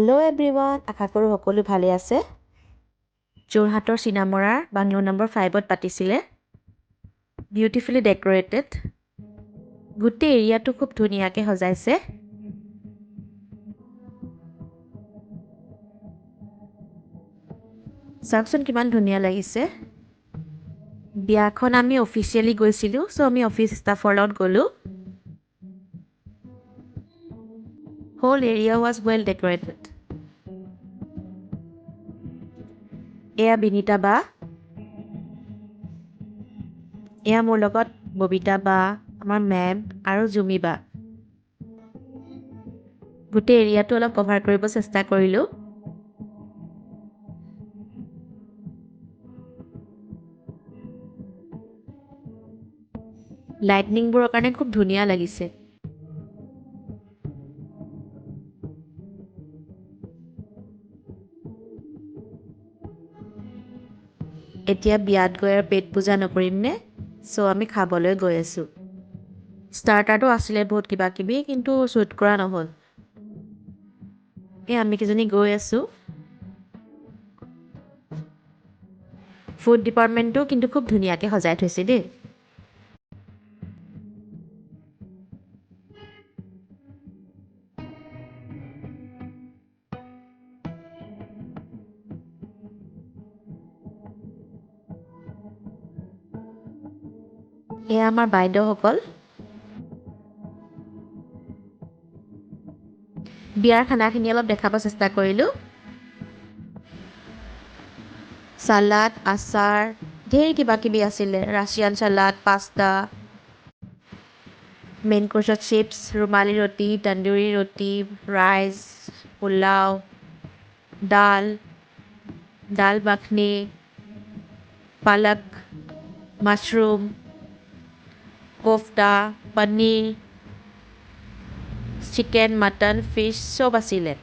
Hello' everyone, আশা কৰোঁ সকলো ভালে আছে। যোৰহাটৰ চিনামৰাৰ বাংলো নম্বৰ 5ত পাতিছিলে। Beautifully decorated. গোটেই এৰিয়াটো খুব ধুনীয়াকৈ সজাইছে। চাওকচোন কিমান ধুনীয়া লাগিছে। বিয়াখন আমি অফিচিয়েলি গৈছিলোঁ, চ' আমি অফিচ ষ্টাফৰ লগত গ'লোঁ। Whole area was well decorated. এয়া বিনীতা বা, এয়া মোৰ লগত ববিতা বা, আমাৰ মেম আৰু জুমি বা। গোটেই এৰিয়াটো অলপ কভাৰ কৰিব চেষ্টা কৰিলোঁ। লাইটনিংবোৰৰ কাৰণে খুব ধুনীয়া লাগিছে। এতিয়া বিয়াত গৈ আৰু পেট পূজা নকৰিম নে, চ' আমি খাবলৈ গৈ আছোঁ। ষ্টাৰ্টাৰটো আছিলে বহুত কিবা কিবি, কিন্তু শ্বুট কৰা নহ'ল। আমি কেইজনী গৈ আছোঁ। ফুড ডিপাৰ্টমেণ্টটো কিন্তু খুব ধুনীয়াকৈ সজাই থৈছে দেই। এয়া আমাৰ বাইদেউসকল। বিয়াৰ খানাখিনি অলপ দেখাব চেষ্টা কৰিলোঁ। চালাড, আচাৰ, ঢেৰ কিবা কিবি আছিলে। ৰাছিয়ান চালাড, পাস্তা, মেইন কোৰ্ছত chips, rumali roti, tandoori roti, rice, pulao, dal makhani, palak, mushroom, kofta, paneer, chicken, mutton, fish চব আছিলে।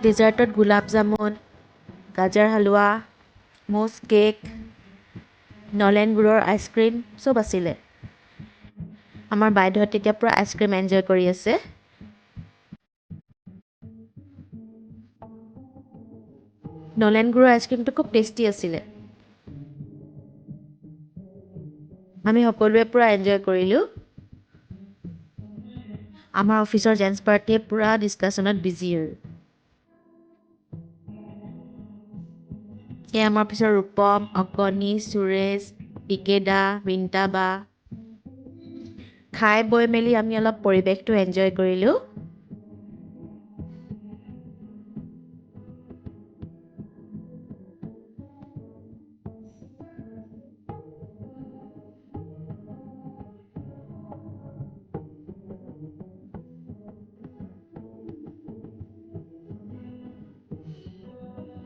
ডেজাৰ্টত গোলাপ জামুন, গাজাৰ হালোৱা, মুজ কেক, নলেন গুড়ৰ আইচক্ৰীম চব আছিলে। আমাৰ বাইদেউহঁতে এতিয়া পূৰা আইচক্ৰীম এনজয় কৰি আছে। নলেন গুড়ৰ আইচক্ৰীমটো খুব টেষ্টি আছিলে। আমি সকলোৱে পূৰা এনজয় কৰিলোঁ। আমাৰ অফিচৰ জেণ্টছ পাৰ্টিয়ে পূৰা ডিছকাশ্যনত বিজি আৰু। এয়া আমাৰ অফিচৰ ৰূপম, অকণি, সুৰেশ, বিকেদা, বিনিতা বা। খাই বৈ মেলি আমি অলপ পৰিৱেশটো এনজয় কৰিলোঁ।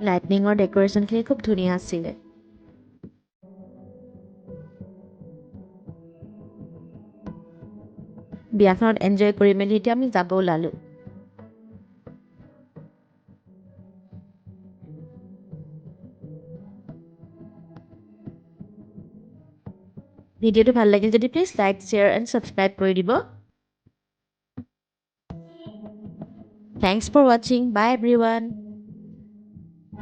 লাইটনিঙৰ ডেক'ৰেশ্যনখিনি খুব ধুনীয়া আছিলে। বিয়াখনত এনজয় কৰি মেলি এতিয়া আমি যাব ওলালোঁ। ভিডিঅ'টো ভাল লাগিল যদি please like, share and subscribe কৰি দিব। থেংকছ ফৰ ৱাচিং। বাই এভৰিৱান।